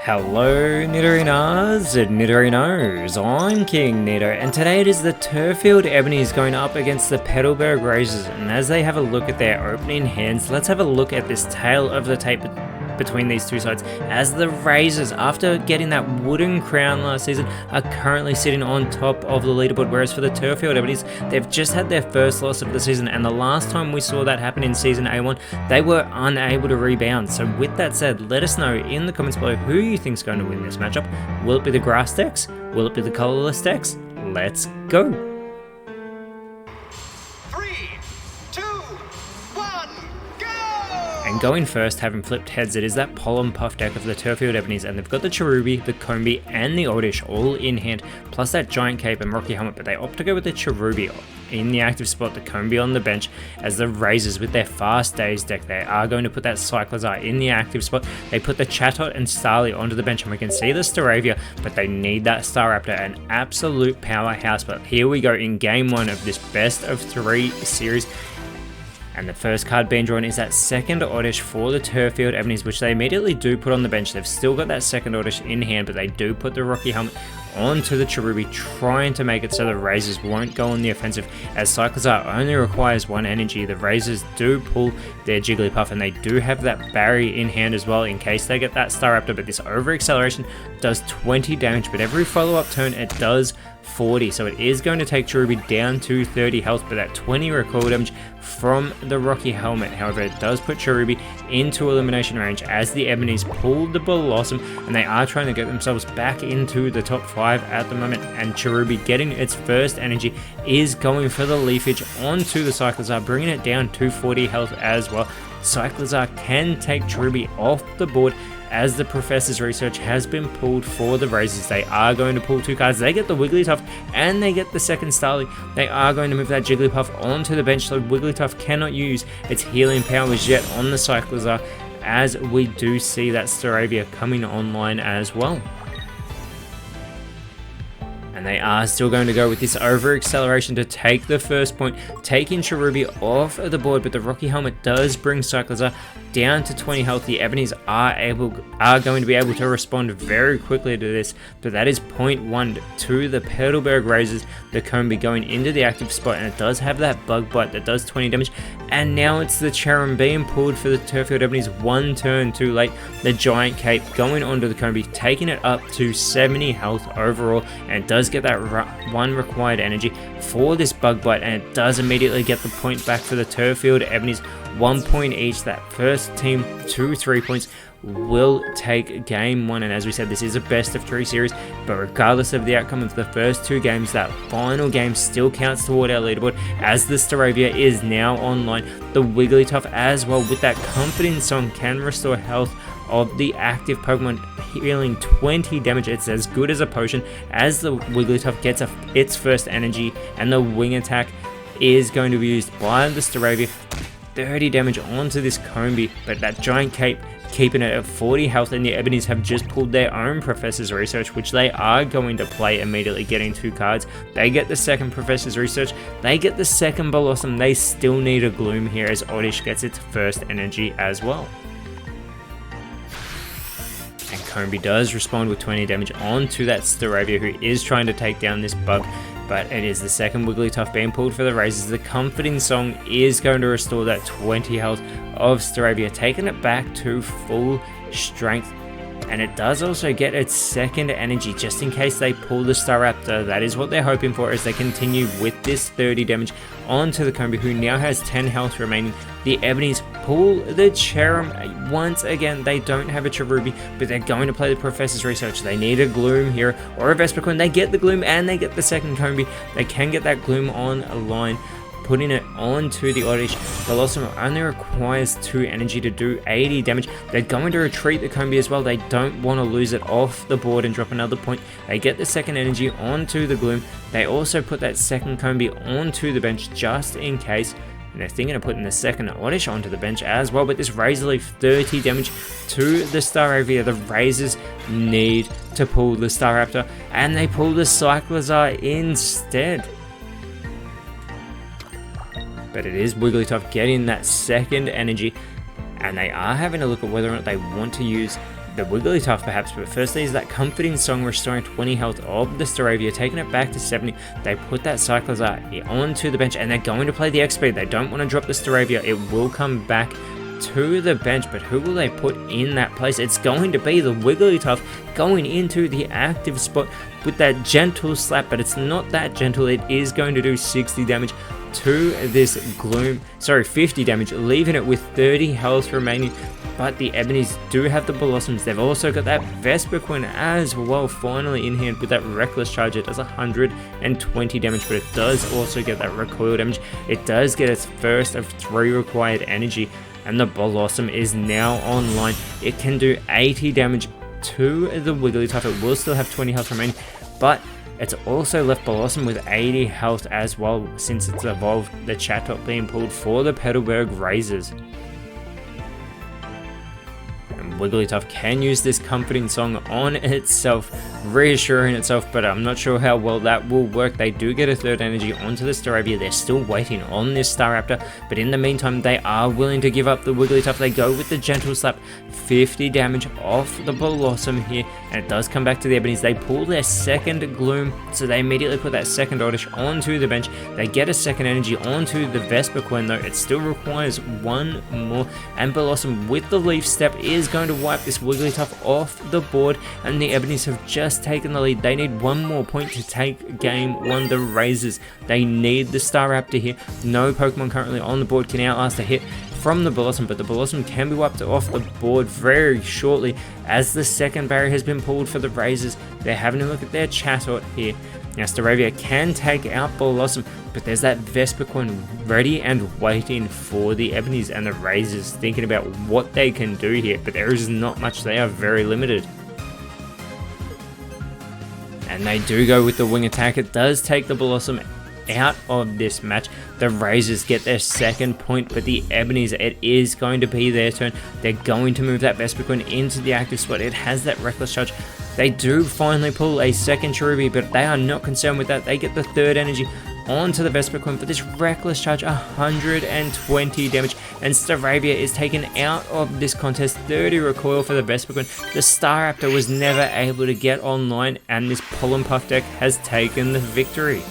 Hello Nidorinas and Nidorinos, I'm KingNido, and today it is the Turrfield Ebonies going up against the Petalburg Razors, and as they have a look at their opening hands, let's have a look at this tale of the tape between these two sides, as the Razors, after getting that wooden crown last season, are currently sitting on top of the leaderboard, whereas for the Turrfield Ebonies, they've just had their first loss of the season, and the last time we saw that happen in Season A1, they were unable to rebound. So with that said, let us know in the comments below who you think is going to win this matchup. Will it be the grass decks? Will it be the colorless decks? Let's go! 3, 2, 1, go! And going first, having flipped heads, it is that Pollen Puff deck of the Turrfield Ebonies, and they've got the Cherubi, the Combi, and the Oddish all in hand, plus that Giant Cape and Rocky Helmet, but they opt to go with the Cherubi in the active spot, the Combi on the bench, as the Razors with their Fast Days deck, they are going to put that Cyclizar in the active spot. They put the Chatot and Starly onto the bench, and we can see the Staravia, but they need that Staraptor, an absolute powerhouse. But here we go in game one of this best of 3 series. And the first card being drawn is that second Oddish for the Turrfield Ebonies, which they immediately do put on the bench. They've still got that second Oddish in hand, but they do put the Rocky Helmet onto the Cherubi, trying to make it so the Razors won't go on the offensive, as Cyclizar only requires 1 energy. The Razors do pull their Jigglypuff, and they do have that Barry in hand as well in case they get that Staraptor, but this over acceleration does 20 damage, but every follow-up turn it does 40, so it is going to take Cherubi down to 30 health, but that 20 recoil damage from the Rocky Helmet, however, it does put Cherubi into elimination range as the Ebonies pull the Blossom, and they are trying to get themselves back into the top 5 at the moment, and Cherubi getting its first energy is going for the Leafage onto the Cyclizar, bringing it down to 40 health as well. Cyclizar can take Cherubi off the board, as the Professor's Research has been pulled for the Razors. They are going to pull 2 cards. They get the Wigglytuff and they get the second Starly. They are going to move that Jigglypuff onto the bench, so Wigglytuff cannot use its healing powers yet on the Cyclizar, as we do see that Staravia coming online as well. And they are still going to go with this over acceleration to take the first point, taking Cherubi off of the board, but the Rocky Helmet does bring Cyclizar down to 20 health. The Ebonies are going to be able to respond very quickly to this, but that is 0.1 to the Petalburg Razors. The Combi going into the active spot, and it does have that Bug Bite that does 20 damage, and now it's the Charon being pulled for the Turrfield Ebonies 1 turn too late. The Giant Cape going onto the Combi, taking it up to 70 health overall, and it does get that 1 required energy for this Bug Bite, and it does immediately get the point back for the Turrfield Ebonies. 1 point each. That first team to 3 points will take game 1, and as we said, this is a best of 3 series, but regardless of the outcome of the first 2 games, that final game still counts toward our leaderboard, as the Staravia is now online. The Wigglytuff as well, with that Comforting Song, can restore health of the active Pokemon, healing 20 damage. It's as good as a potion, as the Wigglytuff gets its first energy, and the Wing Attack is going to be used by the Staravia. 30 damage onto this Combi, but that Giant Cape keeping it at 40 health, and the Ebonies have just pulled their own Professor's Research, which they are going to play, immediately getting 2 cards. They get the second Professor's Research, they get the second Blossom. They still need a Gloom here, as Oddish gets its first energy as well. And Combi does respond with 20 damage onto that Staravia, who is trying to take down this bug, but it is the second Wigglytuff being pulled for the Razors. The Comforting Song is going to restore that 20 health of Staravia, taking it back to full strength. And it does also get its second energy, just in case they pull the Staraptor. That is what they're hoping for, as they continue with this 30 damage onto the Combi, who now has 10 health remaining. The Ebonies pull the Cherum. Once again, they don't have a Cherubi, but they're going to play the Professor's Research. They need a Gloom here, or a Vespiquen. They get the Gloom, and they get the second Combi. They can get that Gloom on a line, putting it onto the Oddish. Blossom only requires 2 energy to do 80 damage. They're going to retreat the Combi as well. They don't want to lose it off the board and drop another point. They get the second energy onto the Gloom. They also put that second Combi onto the bench just in case. And they're thinking of putting the second Oddish onto the bench as well, but this Razor Leaf, 30 damage to the Staravia. The Razors need to pull the Staraptor, and they pull the Cyclizar instead. But it is Wigglytuff getting that second energy, and they are having a look at whether or not they want to use the Wigglytuff perhaps, but firstly is that Comforting Song, restoring 20 health of the Staravia, taking it back to 70. They put that Cyclizar onto the bench, and they're going to play the X-Speed. They don't want to drop the Staravia. It will come back to the bench, but who will they put in that place? It's going to be the Wigglytuff going into the active spot with that gentle slap, but it's not that gentle. It is going to do 60 damage to this Gloom, 50 damage, leaving it with 30 health remaining. But the Ebonies do have the Blossoms. They've also got that Vespiquen as well, finally in hand with that Reckless Charge. It does 120 damage, but it does also get that recoil damage. It does get its first of 3 required energy, and the Blossom is now online. It can do 80 damage to the Wigglytuff. It will still have 20 health remaining, but it's also left Blossom with 80 health as well, since it's evolved the Chatot being pulled for the Petalburg Razors. Wigglytuff can use this Comforting Song on itself, reassuring itself, but I'm not sure how well that will work. They do get a third energy onto the Staravia. They're still waiting on this Staraptor, but in the meantime, they are willing to give up the Wigglytuff. They go with the Gentle Slap, 50 damage off the Blossom here, and it does come back to the Ebonies. They pull their second Gloom, so they immediately put that second Oddish onto the bench. They get a second energy onto the Vespiquen, though it still requires one more, and Blossom with the Leaf Step is going to wipe this Wigglytuff off the board, and the Ebonies have just taken the lead. They need one more point to take game one. The Razors, they need the Staraptor here. No Pokemon currently on the board can outlast a hit from the Blossom, but the Blossom can be wiped off the board very shortly as the second barrier has been pulled for the Razors. They're having a look at their Chatot here. Now Staravia can take out Blossom, but there's that Vespiquen ready and waiting for the Ebonies, and the Razors thinking about what they can do here, but there is not much. They are very limited. And they do go with the Wing Attack. It does take the Blossom out of this match. The Razors get their second point, but the Ebonies, it is going to be their turn. They're going to move that Vespiquen into the active spot. It has that Reckless Charge. They do finally pull a second Cherubi, but they are not concerned with that. They get the third energy onto the Vespiquen for this Reckless Charge, 120 damage, and Staravia is taken out of this contest, 30 recoil for the Vespiquen. The Staraptor was never able to get online, and this Pollen Puff deck has taken the victory.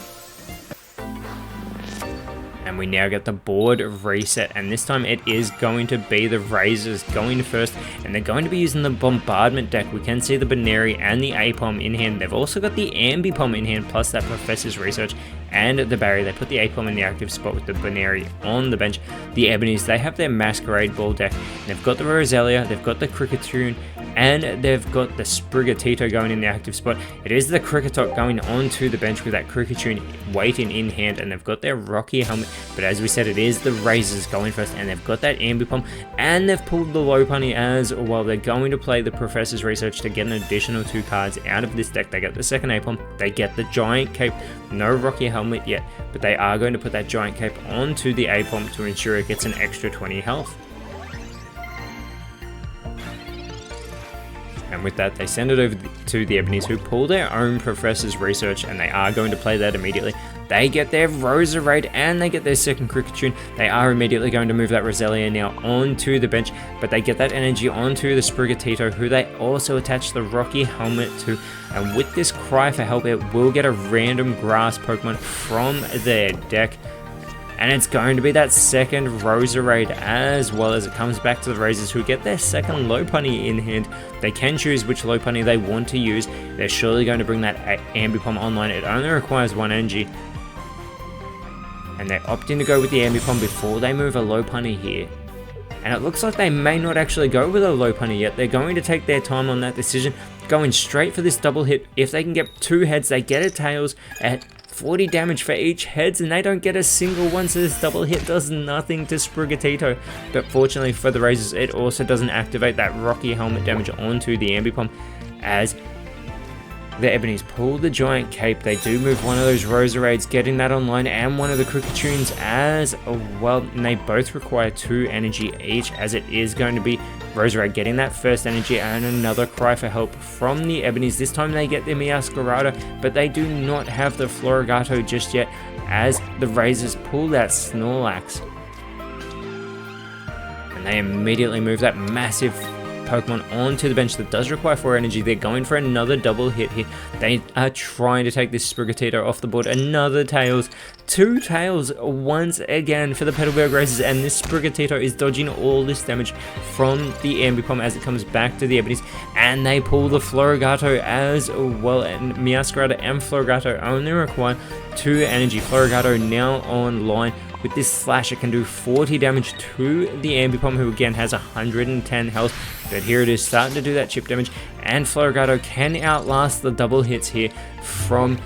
And we now get the board reset, and this time it is going to be the Razors going first, and they're going to be using the Bombardment deck. We can see the Baneri and the Apom in hand. They've also got the Ambipom in hand, plus that Professor's Research and the Barrier. They put the Apom in the active spot with the Baneri on the bench. The Ebonies, they have their Masquerade Ball deck. They've got the Roselia, they've got the Kricketune, and they've got the Sprigatito going in the active spot. It is the Kricketot going onto the bench with that Kricketune waiting in hand, and they've got their Rocky Helmet, but as we said, it is the Razors going first, and they've got that Ambipom, and they've pulled the Lopunny as well. They're going to play the Professor's Research to get an additional 2 cards out of this deck. They get the second Apom, they get the Giant Cape, no Rocky Helmet yet, but they are going to put that Giant Cape onto the Apom to ensure it gets an extra 20 health. And with that, they send it over to the Ebonies, who pull their own Professor's Research, and they are going to play that immediately. They get their Roserade, and they get their second Kricketune. They are immediately going to move that Roselia now onto the bench, but they get that energy onto the Sprigatito, who they also attach the Rocky Helmet to. And with this Cry for Help, it will get a random Grass Pokemon from their deck. And it's going to be that second Roserade as well, as it comes back to the Razors, who get their second Lopunny in hand. They can choose which Lopunny they want to use. They're surely going to bring that Ambipom online. It only requires 1 energy. And they opt in to go with the Ambipom before they move a Lopunny here. And it looks like they may not actually go with a Lopunny yet. They're going to take their time on that decision, going straight for this double hit. If they can get 2 heads, they get a Tails at 40 damage for each heads, and they don't get a single one, so this double hit does nothing to Sprigatito. But fortunately for the Razors, it also doesn't activate that Rocky Helmet damage onto the Ambipom, as the Ebonies pull the Giant Cape. They do move one of those Roserades, getting that online, and one of the Kricketune as well, and they both require 2 energy each, as it is going to be Roserade getting that first energy and another Cry for Help from the Ebonies. This time they get the Meowscarada, but they do not have the Florigato just yet, as the Razors pull that Snorlax. And they immediately move that massive Pokemon onto the bench that does require 4 energy. They're going for another double hit here. They are trying to take this Sprigatito off the board. Another Tails. 2 Tails once again for the Petalburg Razors, and this Sprigatito is dodging all this damage from the Ambipom as it comes back to the Ebonies, and they pull the Florigato as well, and Meowscarada and Florigato only require 2 energy. Florigato now online. With this slash, it can do 40 damage to the Ambipom, who again has 110 health. But here it is starting to do that chip damage, and Florigato can outlast the double hits here from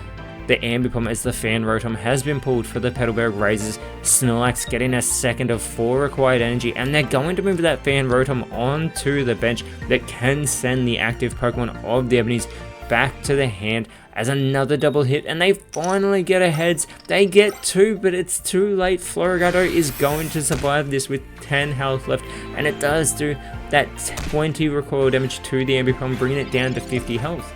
the Ambipom as the Fan Rotom has been pulled for the Petalburg Razors. Snorlax getting a second of 4 required energy, and they're going to move that Fan Rotom onto the bench that can send the active Pokemon of the Ebonies back to the hand as another double hit, and they finally get a heads. They get 2, but it's too late. Florigato is going to survive this with 10 health left, and it does do that 20 recoil damage to the Ambipom, bringing it down to 50 health.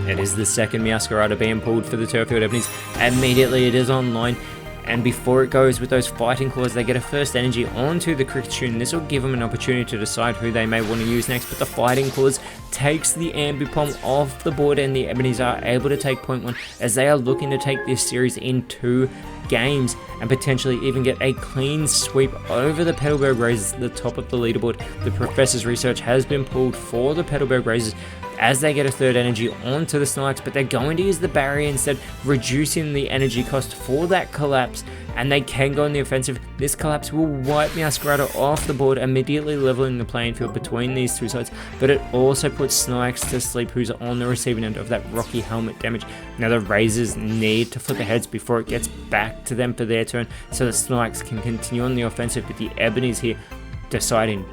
It is the second Meowscarada being pulled for the Turrfield Ebonies. Immediately it is online, and before it goes with those Fighting Claws, they get a first energy onto the Kricketune. This will give them an opportunity to decide who they may want to use next, but the Fighting Claws takes the Ambipom off the board, and the Ebonies are able to take point 1 as they are looking to take this series in 2 games and potentially even get a clean sweep over the Petalburg Razors at the top of the leaderboard. The Professor's Research has been pulled for the Petalburg Razors as they get a third energy onto the Snorlax, but they're going to use the barrier instead, reducing the energy cost for that Collapse, and they can go on the offensive. This Collapse will wipe Meowscarada off the board, immediately leveling the playing field between these 2 sides, but it also puts Snorlax to sleep, who's on the receiving end of that Rocky Helmet damage. Now the Razors need to flip aheads before it gets back to them for their turn, so that Snorlax can continue on the offensive, but the Ebonies here deciding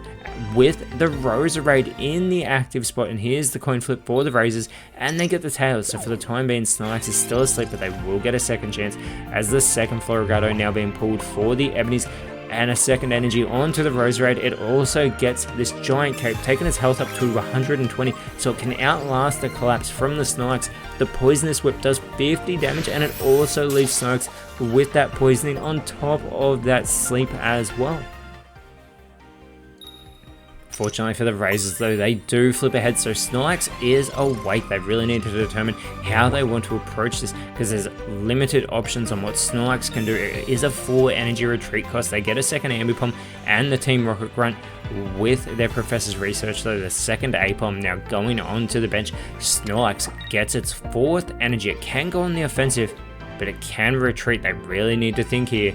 with the Roserade in the active spot, and here's the coin flip for the Razors, and they get the Tails. So for the time being, Snorlax is still asleep, but they will get a second chance as the second Florigato now being pulled for the Ebonies, and a second energy onto the Roserade. It also gets this Giant Cape, taking its health up to 120, so it can outlast the Collapse from the Snorlax. The Poisonous Whip does 50 damage, and it also leaves Snorlax with that poisoning on top of that sleep as well. Fortunately for the Razors though, they do flip ahead, so Snorlax is awake. They really need to determine how they want to approach this, because there's limited options on what Snorlax can do. It is a 4 energy retreat cost. They get a second Ambipom and the Team Rocket Grunt with their Professor's Research, though the second Apom now going onto the bench. Snorlax gets its 4th energy. It can go on the offensive, but it can retreat. They really need to think here.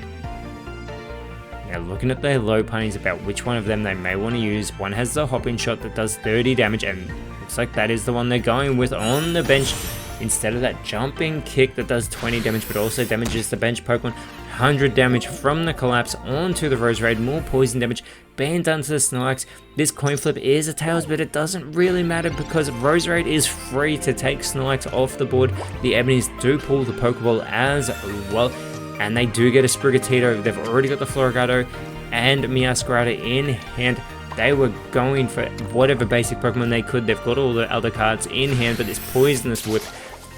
Now looking at their low punnies about which one of them they may want to use. One has the Hopping Shot that does 30 damage, and looks like that is the one they're going with on the bench instead of that Jumping Kick that does 20 damage but also damages the bench Pokemon. 100 damage from the Collapse onto the Roserade, more poison damage being done to the Snorlax. This coin flip is a Tails, but it doesn't really matter because Roserade is free to take Snorlax off the board. The Ebonies do pull the Pokeball as well, and they do get a Sprigatito. They've already got the Florigato and Meowscarada in hand. They were going for whatever basic Pokemon they could. They've got all the other cards in hand, but this Poisonous Whip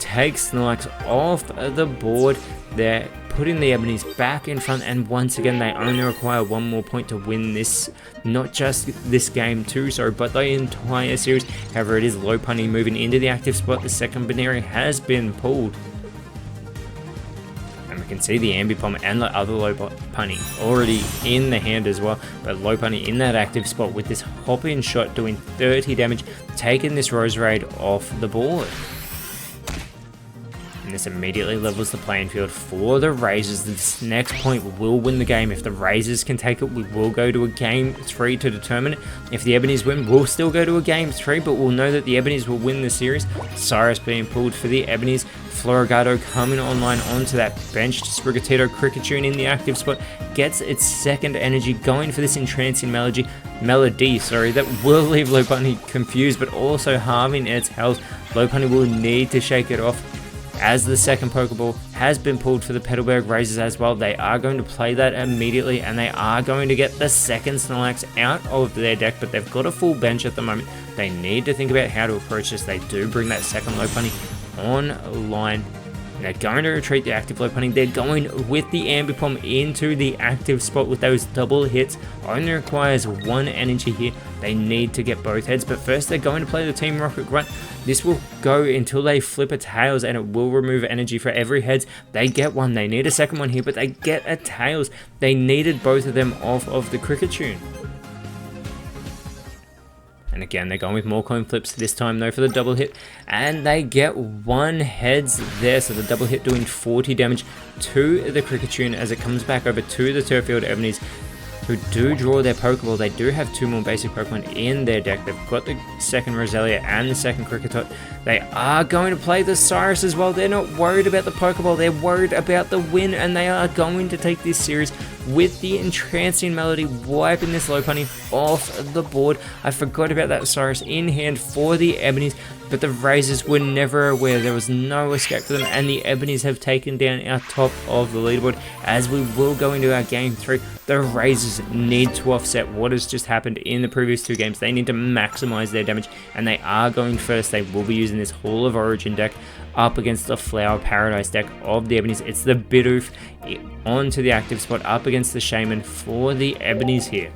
takes Snorlax off the board. They're putting the Ebonies back in front, and once again they only require 1 more point to win this, not just this game too, but the entire series. However, it is low punny moving into the active spot. The second Baneri has been pulled. We can see the Ambipom and the other low punny already in the hand as well, but low punny in that active spot with this Hop-In Shot doing 30 damage, taking this Roserade off the board. And this immediately levels the playing field for the Razors. This next point will win the game. If the Razors can take it, we will go to a game 3 to determine it. If the Ebonies win, we'll still go to a game 3, but we'll know that the Ebonies will win the series. Cyrus being pulled for the Ebonies. Florigato coming online onto that bench. Sprigatito Kricketune in the active spot gets its second energy, going for this Entrancing Melody, that will leave Low Bunny confused, but also halving its health. Low Bunny will need to shake it off as the second Pokeball has been pulled for the Petalburg Razors as well. They are going to play that immediately, and they are going to get the second Snorlax out of their deck, but they've got a full bench at the moment. They need to think about how to approach this. They do bring that second Low Bunny online, They're going to retreat the active Lopunny. They're going with the Ambipom into the active spot with those double hits. Only requires 1 energy here. They need to get both heads, but first they're going to play the Team Rocket Grunt. This will go until they flip a Tails, and it will remove energy for every heads. They get one. They need a second one here, but they get a Tails. They needed both of them off of the Kricketune. And again, they're going with more coin flips this time though for the double hit. And they get 1 heads there. So the double hit doing 40 damage to the Kricketune as it comes back over to the Turrfield Ebonies, who do draw their Pokeball. They do have 2 more basic Pokemon in their deck. They've got the second Roselia and the second Kricketot. They are going to play the Cyrus as well. They're not worried about the Pokeball. They're worried about the win, and they are going to take this series with the Entrancing Melody, wiping this Lopunny off the board. I forgot about that Cyrus in hand for the Ebonies, but the Razors were never aware. There was no escape for them, and the Ebonies have taken down our top of the leaderboard. As we will go into our game 3, the Razors need to offset what has just happened in the previous 2 games. They need to maximize their damage, and they are going first. They will be using this Hall of Origin deck up against the Flower Paradise deck of the Ebonies. It's the Bidoof onto the active spot up against the Shaman for the Ebonies here.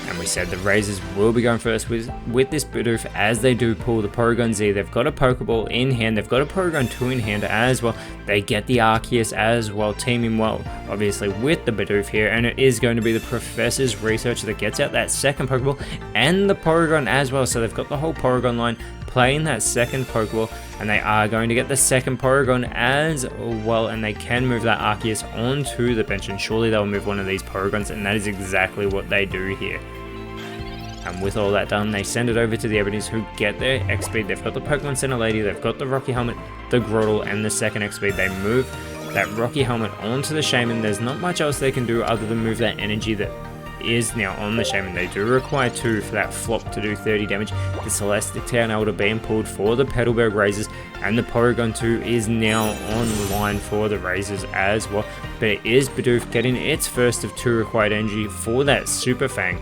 And we said the Razors will be going first with this Bidoof as they do pull the Porygon Z. They've got a Pokeball in hand. They've got a Porygon 2 in hand as well. They get the Arceus as well, teaming well, obviously, with the Bidoof here. And it is going to be the Professor's Research that gets out that second Pokeball and the Porygon as well. So they've got the whole Porygon line playing that second Pokeball, and they are going to get the second Porygon as well, and they can move that Arceus onto the bench, and surely they'll move one of these Porygons, and that is exactly what they do here. And with all that done, they send it over to the Ebonies, who get their X-Speed. They've got the Pokemon Center Lady, they've got the Rocky Helmet, the Grotle, and the second X-Speed. They move that Rocky Helmet onto the Shaman. There's not much else they can do other than move that energy that is now on the Shaman. They do require 2 for that flop to do 30 damage. The Celestic Town Elder being pulled for the Petalburg Razors, and the Porygon 2 is now online for the Razors as well. But it is Bidoof getting its first of 2 required energy for that Super Fang.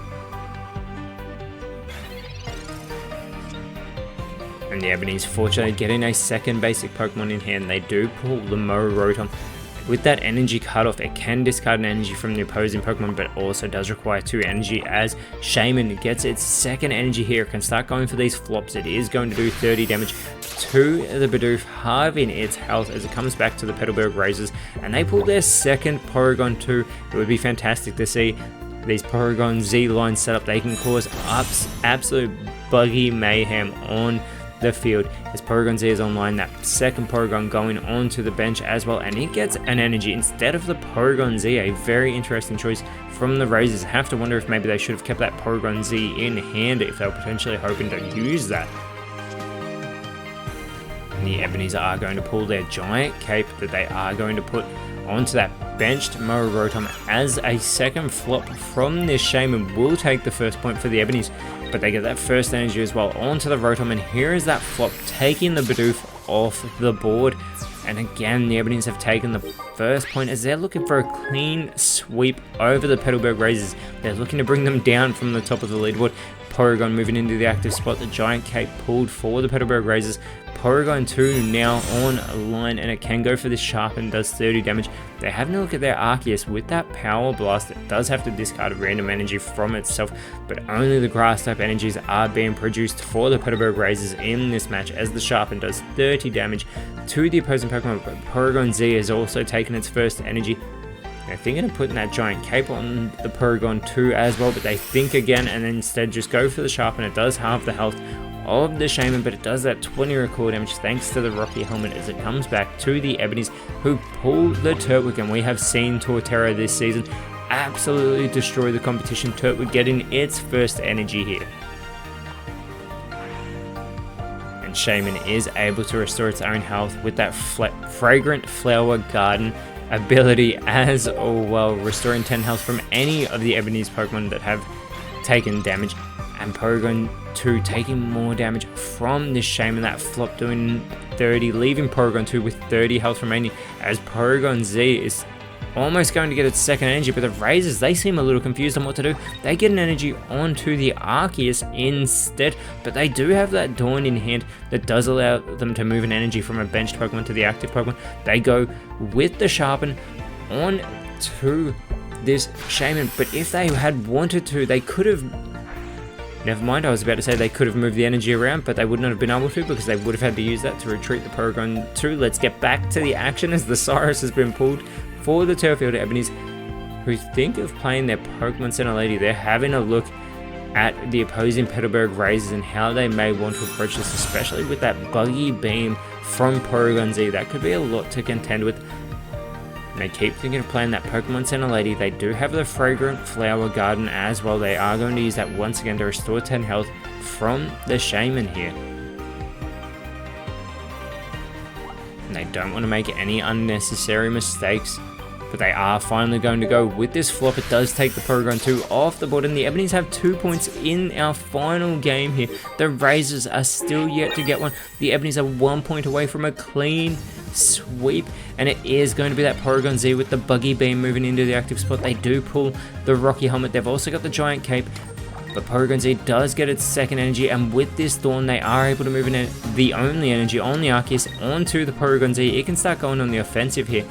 And the Ebonies fortunately getting a second basic Pokemon in hand. They do pull the Rotom. With that energy cutoff, it can discard an energy from the opposing Pokemon, but also does require 2 energy as Shaman gets its second energy here. It can start going for these flops. It is going to do 30 damage to the Bidoof, halving its health as it comes back to the Petalburg Razors, and they pull their second Porygon 2. It would be fantastic to see these Porygon Z lines set up. They can cause absolute buggy mayhem on the field as Porygon Z is online. That second Porygon going onto the bench as well, and it gets an energy instead of the Porygon Z. A very interesting choice from the Razors. Have to wonder if maybe they should have kept that Porygon Z in hand if they were potentially hoping to use that. And the Ebonies are going to pull their giant cape that they are going to put onto that benched Rotom as a second flop from this Shaman will take the first point for the Ebonies, but they get that first energy as well onto the Rotom, and here is that flop taking the Bidoof off the board. And again, the Ebonies have taken the first point as they're looking for a clean sweep over the Petalburg Razors. They're looking to bring them down from the top of the leaderboard. Porygon moving into the active spot, the giant cape pulled for the Petalburg Razors. Porygon 2 now on line, and it can go for this Sharpen, does 30 damage. They have a look at their Arceus with that Power Blast. It does have to discard random energy from itself, but only the Grass type energies are being produced for the Petalburg Razors in this match as the Sharpen does 30 damage to the opposing Pokemon. But Porygon Z has also taken its first energy. They're thinking of putting that giant cape on the Porygon 2 as well, but they think again and instead just go for the Sharpen. It does halve the health of the Shaman, but it does that 20 record damage thanks to the Rocky Helmet as it comes back to the Ebonies, who pull the Turtwig. And we have seen Torterra this season absolutely destroy the competition. Turtwig getting its first energy here. And Shaman is able to restore its own health with that Fragrant Flower Garden ability as well, restoring 10 health from any of the Ebonies Pokemon that have taken damage. And Porygon 2 taking more damage from this Shaman, that flop doing 30, leaving Porygon 2 with 30 health remaining as Porygon Z is almost going to get its second energy, but the Razors, they seem a little confused on what to do. They get an energy onto the Arceus instead, but they do have that Dawn in hand that does allow them to move an energy from a benched Pokemon to the active Pokemon. They go with the Sharpen on to this Shaman, but if they had wanted to, they could have... Never mind, I was about to say they could have moved the energy around, but they would not have been able to because they would have had to use that to retreat the Porygon 2. Let's get back to the action as the Cyrus has been pulled for the Turrfield Ebonies, who think of playing their Pokemon Center Lady. They're having a look at the opposing Petalburg Razors and how they may want to approach this, especially with that Buggy Beam from Porygon Z. That could be a lot to contend with. And they keep thinking of playing that Pokemon Center Lady. They do have the Fragrant Flower Garden as well. They are going to use that once again to restore 10 health from the Shaman here. And they don't want to make any unnecessary mistakes, but they are finally going to go with this flop. It does take the Porygon 2 off the board, and the Ebonies have 2 points in our final game here. The Razors are still yet to get one. The Ebonies are 1 point away from a clean sweep, and it is going to be that Porygon Z with the Buggy Beam moving into the active spot. They do pull the Rocky Helmet. They've also got the Giant Cape, but Porygon Z does get its second energy, and with this Dawn, they are able to move in the only energy on the Arceus onto the Porygon Z. It can start going on the offensive here,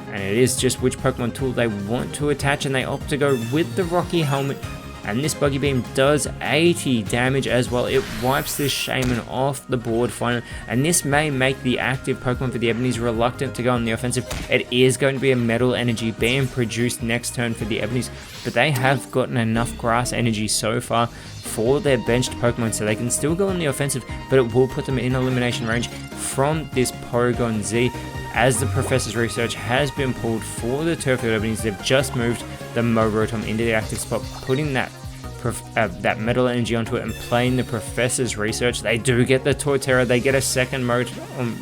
and it is just which Pokemon tool they want to attach, and they opt to go with the Rocky Helmet. And this Buggy Beam does 80 damage as well. It wipes this Shaman off the board finally. And this may make the active Pokemon for the Ebonies reluctant to go on the offensive. It is going to be a Metal Energy being produced next turn for the Ebonies. But they have gotten enough Grass Energy so far for their benched Pokemon, so they can still go on the offensive, but it will put them in elimination range from this Porygon Z. As the Professor's Research has been pulled for the Turrfield Ebonies, they've just moved the Rotom into the active spot, putting that Metal Energy onto it and playing the Professor's Research. They do get the Torterra. They get a second Rotom,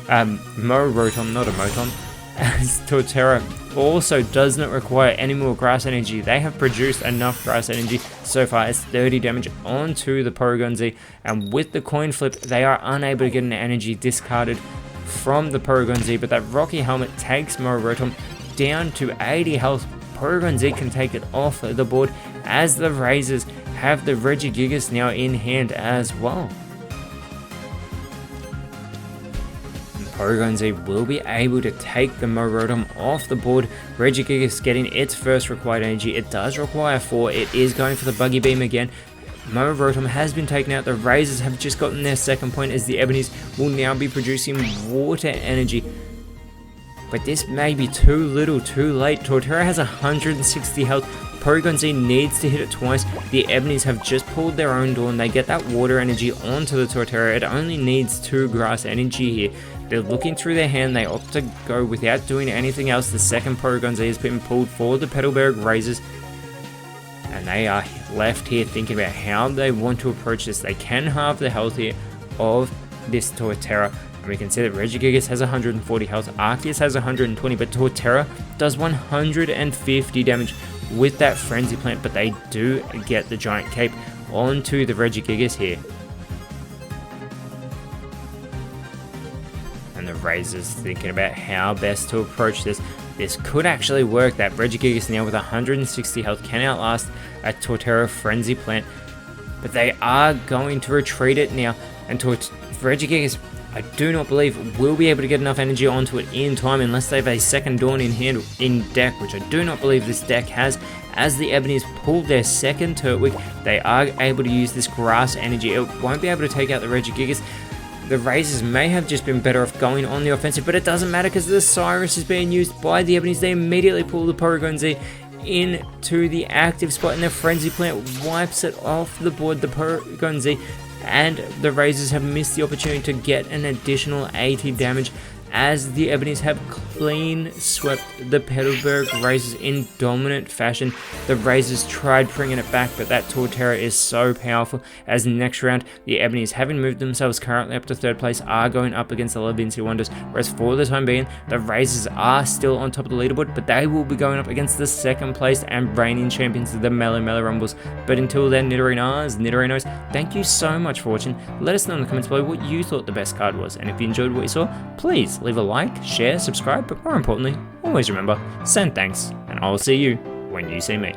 not a Moton, as Torterra also does not require any more Grass Energy. They have produced enough Grass Energy so far. It's 30 damage onto the Porygon Z, and with the coin flip, they are unable to get an energy discarded from the Porygon Z, but that Rocky Helmet takes Rotom down to 80 health. Porygon Z can take it off the board as the Razors have the Regigigas now in hand as well. And Porygon Z will be able to take the Rotom off the board. Regigigas getting its first required energy. It does require 4. It is going for the Buggy Beam again. Rotom has been taken out. The Razors have just gotten their second point as the Ebonies will now be producing Water Energy. But this may be too little too late. Torterra has 160 health. Porygon Z needs to hit it twice. The Ebonies have just pulled their own Dawn. They get that Water Energy onto the Torterra. It only needs 2 Grass Energy here. They're looking through their hand. They opt to go without doing anything else. The second Porygon Z has been pulled for the Petalburg Razors, and they are left here thinking about how they want to approach this. They can halve the health here of this Torterra. And we can see that Regigigas has 140 health, Arceus has 120, but Torterra does 150 damage with that Frenzy Plant, but they do get the Giant Cape onto the Regigigas here. And the Razors thinking about how best to approach this. This could actually work. That Regigigas now with 160 health can outlast a Torterra Frenzy Plant, but they are going to retreat it now, and Regigigas, I do not believe will be able to get enough energy onto it in time unless they have a second Dawn in hand in deck, which I do not believe this deck has. As the Ebonies pulled their second Turtwig, they are able to use this Grass Energy. It won't be able to take out the Regigigas. The Razors may have just been better off going on the offensive, but it doesn't matter because the Cyrus is being used by the Ebonies. They immediately pull the Porygon Z into the active spot, and the Frenzy Plant wipes it off the board. The Porygon Z and the Razors have missed the opportunity to get an additional 80 damage as the Ebonies have clean swept the Petalburg Razors in dominant fashion. The Razors tried bringing it back, but that Torterra is so powerful. As next round, the Ebonies, having moved themselves currently up to 3rd place, are going up against the Levincia Wonders, whereas for the time being, the Razors are still on top of the leaderboard, but they will be going up against the 2nd place and reigning champions, the Mellow Rumbles. But until then, Nidorinos, thank you so much for watching. Let us know in the comments below what you thought the best card was, and if you enjoyed what you saw, please leave a like, share, subscribe, but more importantly, always remember, send thanks, and I will see you when you see me.